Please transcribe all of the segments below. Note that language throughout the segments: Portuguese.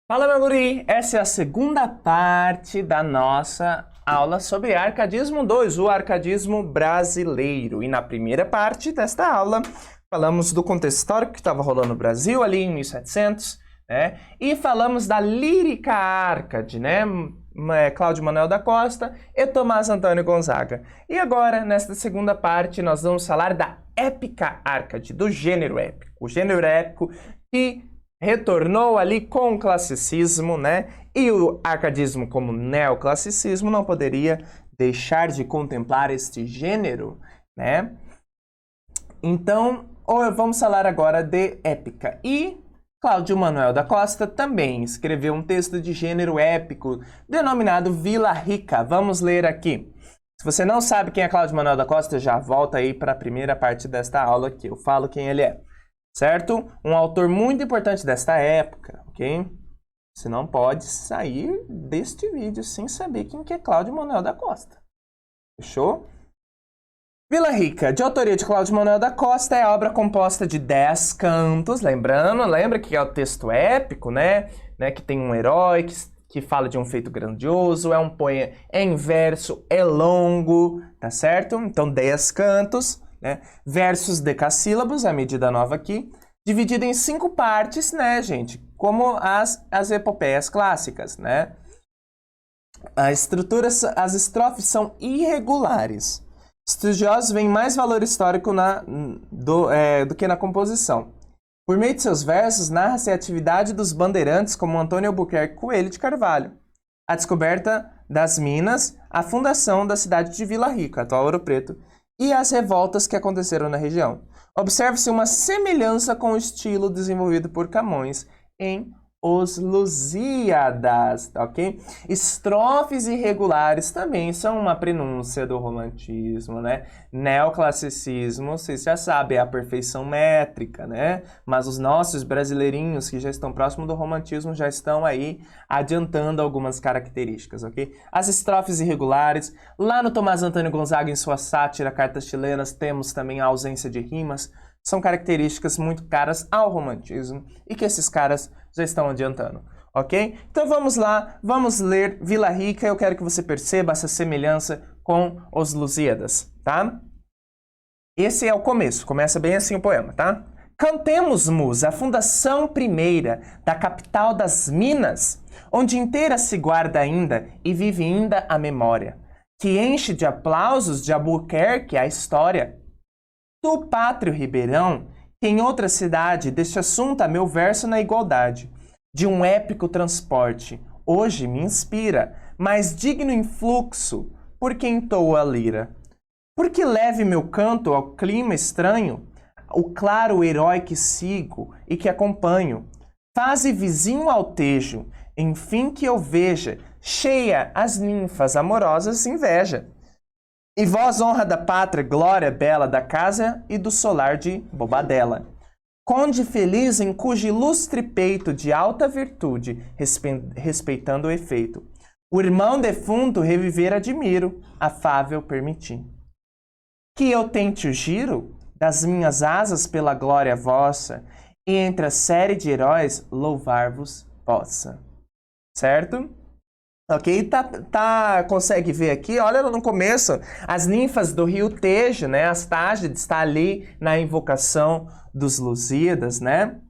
Fala, meu guri! Essa é a segunda parte da nossa aula sobre Arcadismo 2, o arcadismo brasileiro. E na primeira parte desta aula, falamos do contexto histórico que estava rolando no Brasil ali em 1700, né? E falamos da lírica Arcade, né? Cláudio Manuel da Costa e Tomás Antônio Gonzaga. E agora, nesta segunda parte, nós vamos falar da épica Arcade, do gênero épico. O gênero épico que retornou ali com o classicismo, né? E o arcadismo como neoclassicismo não poderia deixar de contemplar este gênero, né? Então, vamos falar agora de épica. E Cláudio Manuel da Costa também escreveu um texto de gênero épico denominado Vila Rica. Vamos ler aqui. Se você não sabe quem é Cláudio Manuel da Costa, já volta aí para a primeira parte desta aula que eu falo quem ele é. Certo? Um autor muito importante desta época, ok? Você não pode sair deste vídeo sem saber quem que é Cláudio Manuel da Costa. Fechou? Vila Rica, de autoria de Cláudio Manuel da Costa, é a obra composta de 10 cantos, lembra que é o texto épico, né? Que tem um herói que fala de um feito grandioso, é um poema em verso, é longo, tá certo? Então, 10 cantos. Né? Versos decassílabos, a medida nova aqui, dividido em 5 partes, né, gente? Como as epopeias clássicas, né? As estrofes são irregulares. Estudiosos veem mais valor histórico do que na composição. Por meio de seus versos, narra-se a atividade dos bandeirantes como Antônio Albuquerque Coelho de Carvalho, a descoberta das minas, a fundação da cidade de Vila Rica, atual Ouro Preto, e as revoltas que aconteceram na região. Observa-se uma semelhança com o estilo desenvolvido por Camões em Os Lusíadas, ok? Estrofes irregulares também são uma prenúncia do romantismo, né? Neoclassicismo, vocês já sabem, é a perfeição métrica, né? Mas os nossos brasileirinhos que já estão próximo do romantismo já estão aí adiantando algumas características, ok? As estrofes irregulares, lá no Tomás Antônio Gonzaga, em sua sátira Cartas Chilenas, temos também a ausência de rimas, são características muito caras ao romantismo e que esses caras já estão adiantando, ok? Então vamos lá, vamos ler Vila Rica. Eu quero que você perceba essa semelhança com Os Lusíadas, tá? Esse é o começo, começa bem assim o poema, tá? Cantemos-mos a fundação primeira da capital das Minas, onde inteira se guarda ainda e vive ainda a memória, que enche de aplausos de Albuquerque a história. Tu, pátrio Ribeirão, que em outra cidade deste assunto a meu verso na igualdade, de um épico transporte, hoje me inspira, mais digno influxo, por quem entoa a lira. Porque leve meu canto ao clima estranho, o claro herói que sigo e que acompanho, faze vizinho altejo, enfim que eu veja, cheia as ninfas amorosas inveja. E voz honra da pátria, glória bela da casa e do solar de Bobadela. Conde feliz em cujo ilustre peito de alta virtude, respeitando o efeito. O irmão defunto reviver admiro, afável permitir. Que eu tente o giro das minhas asas pela glória vossa, e entre a série de heróis louvar-vos possa. Certo? Ok? Consegue ver aqui, olha no começo, as ninfas do rio Tejo, né? As Tágides está ali na invocação dos Lusíadas, né?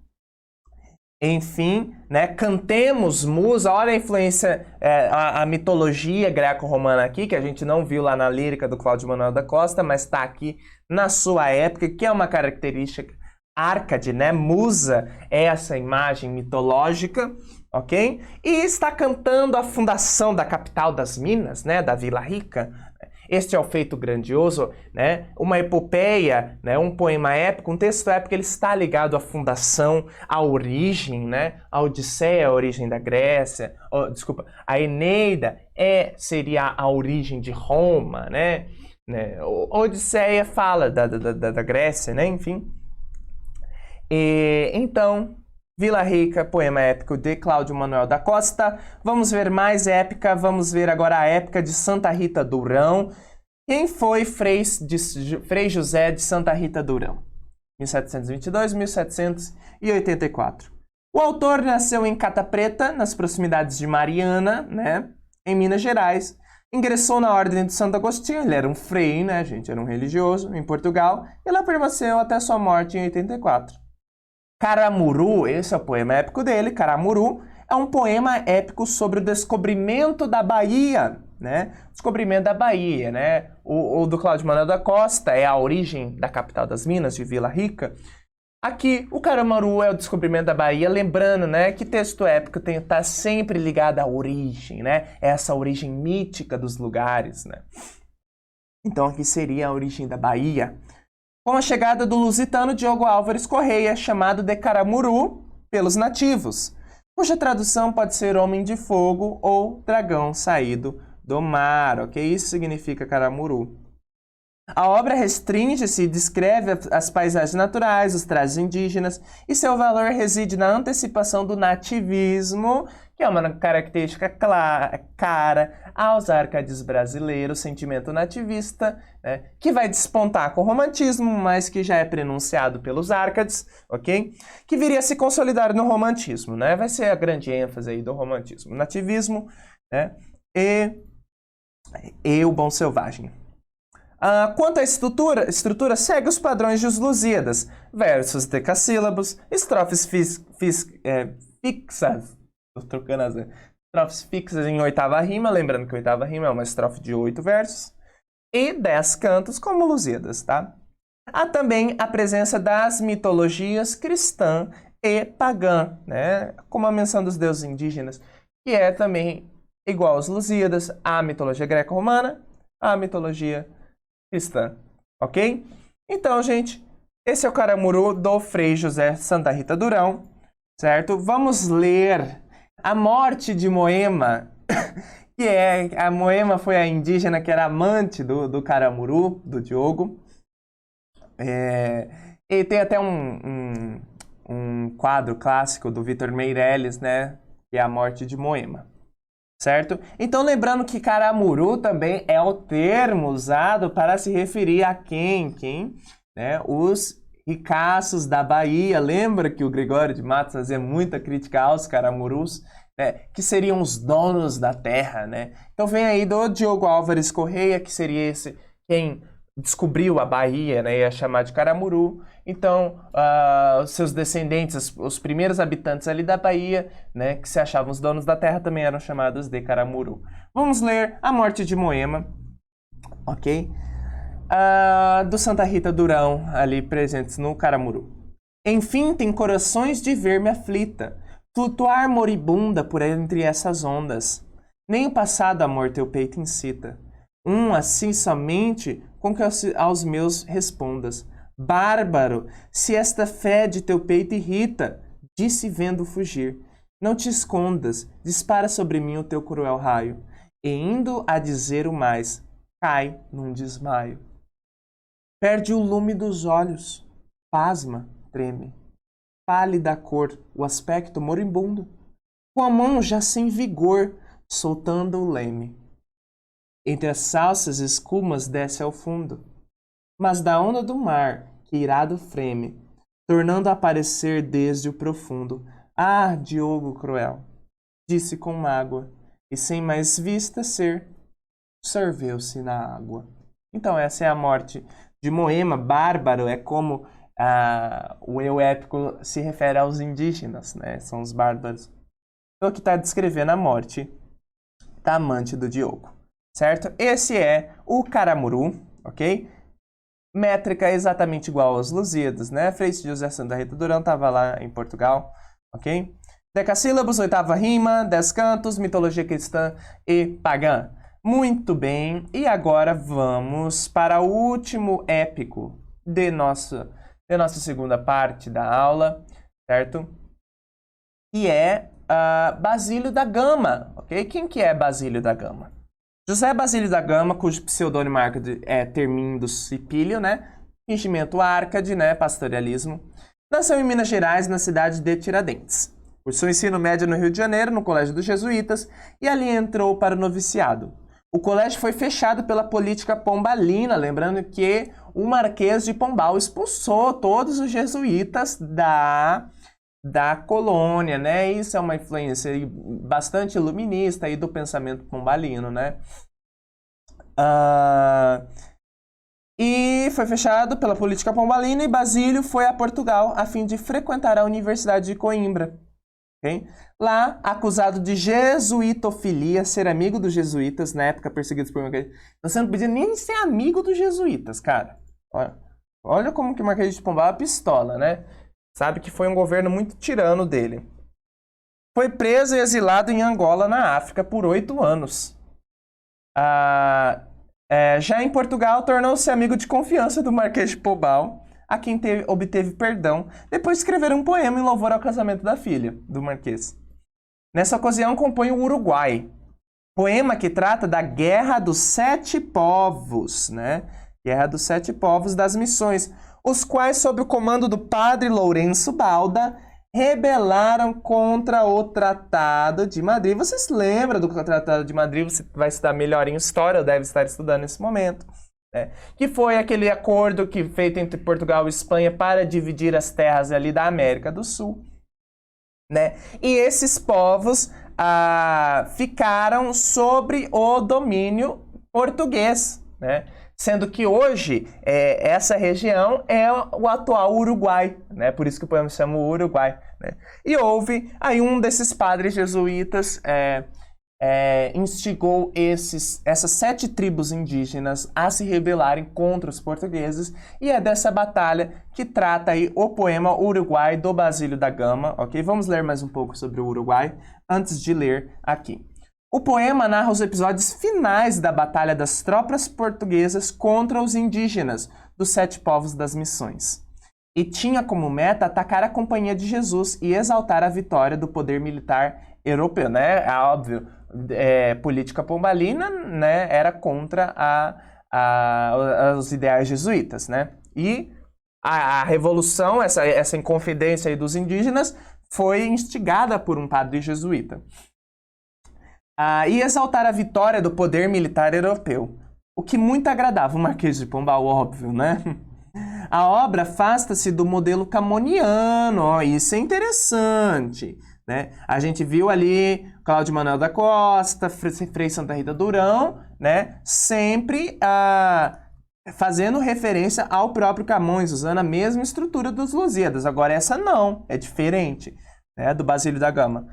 Enfim, né? Cantemos musa, olha a influência, a mitologia greco-romana aqui, que a gente não viu lá na lírica do Cláudio Manuel da Costa, mas está aqui na sua época, que é uma característica Arcade, né? Musa é essa imagem mitológica, ok? E está cantando a fundação da capital das Minas, né? Da Vila Rica. Este é o feito grandioso, né? Uma epopeia, né? Um poema épico, um texto épico, ele está ligado à fundação, à origem, né? A Odisseia, a origem da Grécia, a Eneida seria a origem de Roma, né? A Odisseia fala da Grécia, né? Enfim. Então, Vila Rica, poema épico de Cláudio Manuel da Costa. Vamos ver mais épica, vamos ver agora a épica de Santa Rita Durão. Quem foi Frei José de Santa Rita Durão? 1722, 1784. O autor nasceu em Cata Preta, nas proximidades de Mariana, né, em Minas Gerais. Ingressou na Ordem de Santo Agostinho, ele era um frei, né, gente, era um religioso, em Portugal, e lá permaneceu até sua morte em 84. Caramuru, esse é o poema épico dele, Caramuru, é um poema épico sobre o descobrimento da Bahia, né? Descobrimento da Bahia, né? O do Cláudio Manuel da Costa é a origem da capital das Minas, de Vila Rica. Aqui, o Caramuru é o descobrimento da Bahia, lembrando, né, que texto épico está sempre ligado à origem, né? Essa origem mítica dos lugares, né? Então, aqui seria a origem da Bahia. Com a chegada do lusitano Diogo Álvares Correia, chamado de Caramuru pelos nativos, cuja tradução pode ser homem de fogo ou dragão saído do mar, ok? Isso significa Caramuru. A obra restringe-se e descreve as paisagens naturais, os trajes indígenas, e seu valor reside na antecipação do nativismo, que é uma característica cara aos arcades brasileiros, sentimento nativista, né, que vai despontar com o romantismo, mas que já é prenunciado pelos arcades, ok? Que viria a se consolidar no romantismo, né? Vai ser a grande ênfase aí do romantismo. Nativismo, né? E o Bom Selvagem. Quanto à estrutura segue os padrões de Os Lusíadas, versos decassílabos, estrofes fixas, estou trocando as estrofes fixas em oitava rima, lembrando que oitava rima é uma estrofe de 8 versos, e 10 cantos como Lusíadas, tá? Há também a presença das mitologias cristã e pagã, né? Como a menção dos deuses indígenas, que é também igual aos Lusíadas, a mitologia greco-romana, a mitologia cristã, ok? Então, gente, esse é o Caramuru do Frei José Santa Rita Durão, certo? Vamos ler A Morte de Moema, que a Moema foi a indígena que era amante do Caramuru, do Diogo. E tem até um quadro clássico do Vitor Meirelles, né? Que é A Morte de Moema. Certo? Então, lembrando que Caramuru também é o termo usado para se referir a quem? Né? Os ricaços da Bahia. Lembra que o Gregório de Matos fazia muita crítica aos caramurus, né? Que seriam os donos da terra, né? Então, vem aí do Diogo Álvares Correia, que seria esse quem descobriu a Bahia, né? Ia chamar de Caramuru. Então, seus descendentes, os primeiros habitantes ali da Bahia, né, que se achavam os donos da terra, também eram chamados de Caramuru. Vamos ler A Morte de Moema, ok? Do Santa Rita Durão, ali presentes no Caramuru. Enfim, tem corações de ver-me aflita, flutuar moribunda por entre essas ondas. Nem o passado amor teu peito incita. Assim somente com que aos meus respondas. Bárbaro, se esta fé de teu peito irrita, disse vendo fugir. Não te escondas, dispara sobre mim o teu cruel raio, e indo a dizer o mais, cai num desmaio. Perde o lume dos olhos, pasma, treme, pálida a cor, o aspecto moribundo, com a mão já sem vigor, soltando o leme. Entre as salsas escumas desce ao fundo, mas da onda do mar, que irado freme, tornando a aparecer desde o profundo. Ah, Diogo cruel, disse com mágoa, e sem mais vista ser, sorveu-se na água. Então essa é a morte de Moema. Bárbaro é como o eu épico se refere aos indígenas, né? São os bárbaros. Então aqui está descrevendo a morte da amante do Diogo, certo? Esse é o Caramuru, ok? Métrica exatamente igual aos Lusíadas, né? Frei José Santa Rita Durão estava lá em Portugal, ok? Decassílabos, oitava rima, 10 cantos, mitologia cristã e pagã. Muito bem, e agora vamos para o último épico de nossa segunda parte da aula, certo? Que é Basílio da Gama, ok? Quem que é Basílio da Gama? José Basílio da Gama, cujo pseudônimo é Termindus Cipílio, né? Fingimento Árcade, né? Pastorialismo. Nasceu em Minas Gerais, na cidade de Tiradentes. Cursou ensino médio no Rio de Janeiro, no Colégio dos Jesuítas, e ali entrou para o noviciado. O colégio foi fechado pela política pombalina, lembrando que o Marquês de Pombal expulsou todos os jesuítas da colônia, né? Isso é uma influência aí bastante iluminista aí do pensamento pombalino, né? E foi fechado pela política pombalina e Basílio foi a Portugal a fim de frequentar a Universidade de Coimbra. Okay? Lá, acusado de jesuitofilia, ser amigo dos jesuítas, na época perseguidos por Marquês. Você não podia nem ser amigo dos jesuítas, cara. Olha como que Marquês de Pombal é pistola, né? Sabe que foi um governo muito tirano dele. Foi preso e exilado em Angola, na África, por 8 anos. Já em Portugal, tornou-se amigo de confiança do Marquês de Pombal, a quem obteve perdão, depois de escrever um poema em louvor ao casamento da filha do Marquês. Nessa ocasião, compõe o Uruguai, poema que trata da Guerra dos Sete Povos, né? Guerra dos Sete Povos das Missões, os quais, sob o comando do padre Lourenço Balda, rebelaram contra o Tratado de Madrid. Você se lembra do Tratado de Madrid? Você vai estudar melhor em História, ou deve estar estudando nesse momento. Que foi aquele acordo feito entre Portugal e Espanha para dividir as terras ali da América do Sul. Né? E esses povos ficaram sobre o domínio português, né? Sendo que hoje essa região é o atual Uruguai, né? Por isso que o poema se chama Uruguai. Né? E houve aí um desses padres jesuítas instigou essas 7 tribos indígenas a se rebelarem contra os portugueses, e é dessa batalha que trata aí o poema Uruguai do Basílio da Gama, ok? Vamos ler mais um pouco sobre o Uruguai antes de ler aqui. O poema narra os episódios finais da batalha das tropas portuguesas contra os indígenas dos 7 povos das Missões. E tinha como meta atacar a Companhia de Jesus e exaltar a vitória do poder militar europeu, né? É óbvio, política pombalina, né, era contra os ideais jesuítas, né? E a revolução, essa inconfidência aí dos indígenas, foi instigada por um padre jesuíta. E exaltar a vitória do poder militar europeu, o que muito agradava o Marquês de Pombal, óbvio, né? A obra afasta-se do modelo camoniano, isso é interessante, né? A gente viu ali Cláudio Manuel da Costa, Frei Santa Rita Durão, né? Sempre fazendo referência ao próprio Camões, usando a mesma estrutura dos Lusíadas. Agora essa não, é diferente, né? Do Basílio da Gama.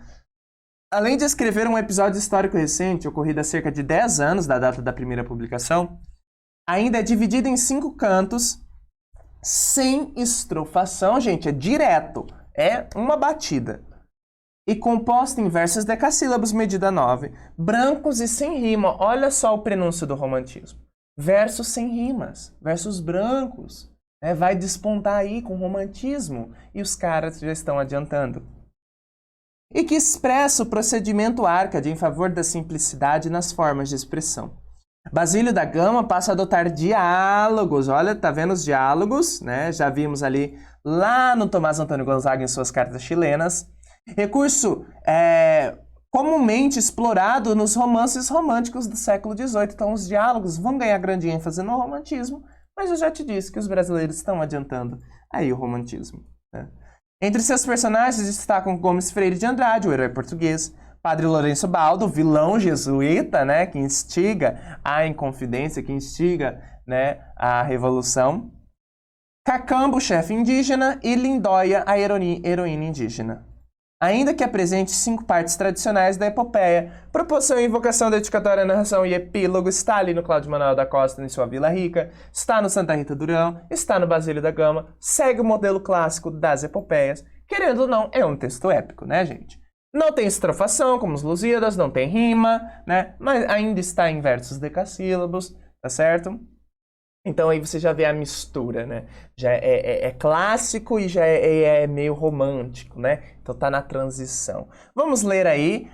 Além de escrever um episódio histórico recente, ocorrido há cerca de 10 anos da data da primeira publicação, ainda é dividido em 5 cantos, sem estrofação, gente, é direto, é uma batida. E composto em versos decassílabos, medida 9, brancos e sem rima. Olha só o prenúncio do romantismo. Versos sem rimas, versos brancos, né? Vai despontar aí com romantismo, e os caras já estão adiantando. E que expressa o procedimento Árcade em favor da simplicidade nas formas de expressão. Basílio da Gama passa a adotar diálogos. Olha, tá vendo os diálogos, né? Já vimos ali lá no Tomás Antônio Gonzaga em suas cartas chilenas. Recurso comumente explorado nos romances românticos do século XVIII. Então, os diálogos vão ganhar grande ênfase no romantismo, mas eu já te disse que os brasileiros estão adiantando aí o romantismo, né? Entre seus personagens destacam Gomes Freire de Andrade, o herói português, Padre Lourenço Baldo, vilão jesuíta, né, que instiga a inconfidência, que instiga, né, a revolução, Cacambo, chefe indígena, e Lindóia, a heroína indígena. Ainda que apresente 5 partes tradicionais da epopeia, proposição e invocação, dedicatória, narração e epílogo, está ali no Cláudio Manuel da Costa, em sua Vila Rica, está no Santa Rita Durão, está no Basílio da Gama, segue o modelo clássico das epopeias. Querendo ou não, é um texto épico, né, gente? Não tem estrofação, como os Lusíadas, não tem rima, né? Mas ainda está em versos decassílabos, tá certo? Então aí você já vê a mistura, né? Já é clássico e já é meio romântico, né? Então tá na transição. Vamos ler aí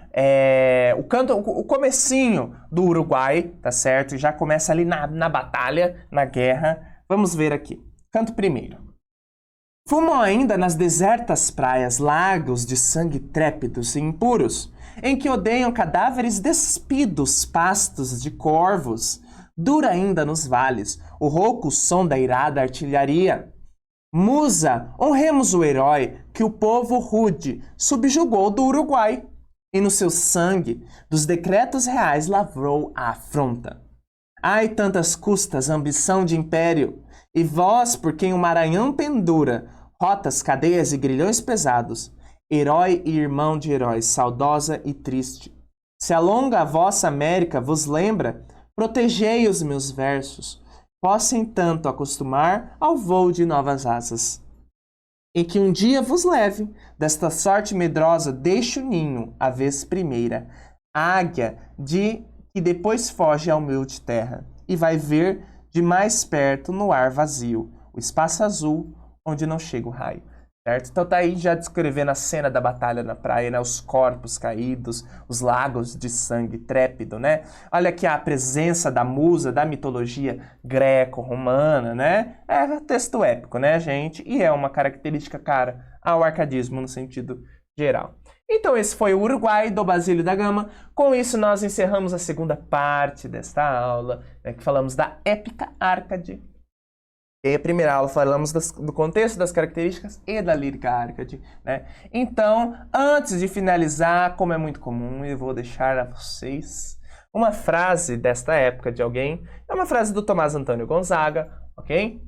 o comecinho do Uruguai, tá certo? Já começa ali na batalha, na guerra. Vamos ver aqui. Canto primeiro. Fumam ainda nas desertas praias lagos de sangue trépidos e impuros, em que odeiam cadáveres despidos pastos de corvos. Dura ainda nos vales o rouco som da irada artilharia. Musa, honremos o herói que o povo rude subjugou do Uruguai e no seu sangue dos decretos reais lavrou a afronta. Ai, tantas custas, ambição de império, e vós, por quem o Maranhão pendura, rotas, cadeias e grilhões pesados, herói e irmão de heróis, saudosa e triste. Se a longa a vossa América vos lembra, protegei os meus versos, possam tanto acostumar ao voo de novas asas. E que um dia vos leve, desta sorte medrosa, deixe o ninho, a vez primeira, a águia de que depois foge à humilde terra, e vai ver de mais perto no ar vazio, o espaço azul, onde não chega o raio. Certo? Então tá aí já descrevendo a cena da batalha na praia, né? Os corpos caídos, os lagos de sangue trépido, né? Olha aqui a presença da musa, da mitologia greco-romana, né? É texto épico, né, gente? E é uma característica cara ao arcadismo no sentido geral. Então esse foi o Uruguai, do Basílio da Gama. Com isso nós encerramos a segunda parte desta aula, né, que falamos da épica Árcade. E aí, a primeira aula falamos do contexto, das características e da lírica Árcade, né? Então, antes de finalizar, como é muito comum, eu vou deixar a vocês uma frase desta época de alguém. É uma frase do Tomás Antônio Gonzaga, ok?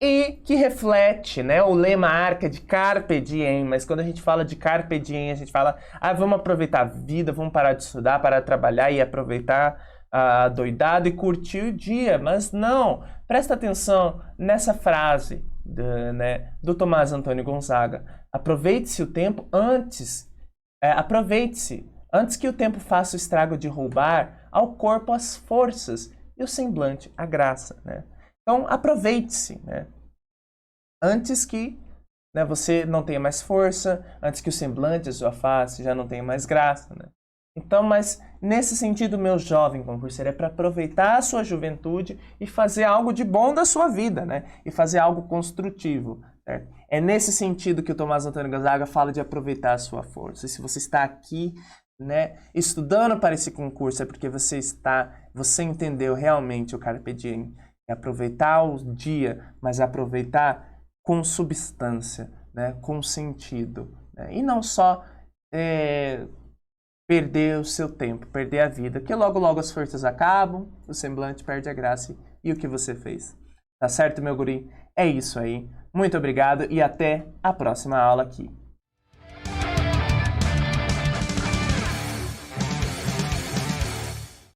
E que reflete, né, o lema Árcade, Carpe Diem. Mas quando a gente fala de Carpe Diem, a gente fala, vamos aproveitar a vida, vamos parar de estudar, parar de trabalhar e aproveitar doidado e curtir o dia, mas não, presta atenção nessa frase do Tomás Antônio Gonzaga. Aproveite-se o tempo aproveite-se antes que o tempo faça o estrago de roubar ao corpo as forças e o semblante a graça, né? Então aproveite-se, né? Antes que você não tenha mais força, antes que o semblante, a sua face já não tenha mais graça, né? Então, mas nesse sentido, meu jovem concurseiro, é para aproveitar a sua juventude e fazer algo de bom da sua vida, né? E fazer algo construtivo, certo? É nesse sentido que o Tomás Antônio Gonzaga fala de aproveitar a sua força. E se você está aqui, né, estudando para esse concurso, é porque você entendeu realmente o Carpe Diem. É aproveitar o dia, mas aproveitar com substância, né? Com sentido, né? E não só perder o seu tempo, perder a vida, que logo logo as forças acabam, o semblante perde a graça e o que você fez. Tá certo, meu guri? É isso aí. Muito obrigado e até a próxima aula aqui.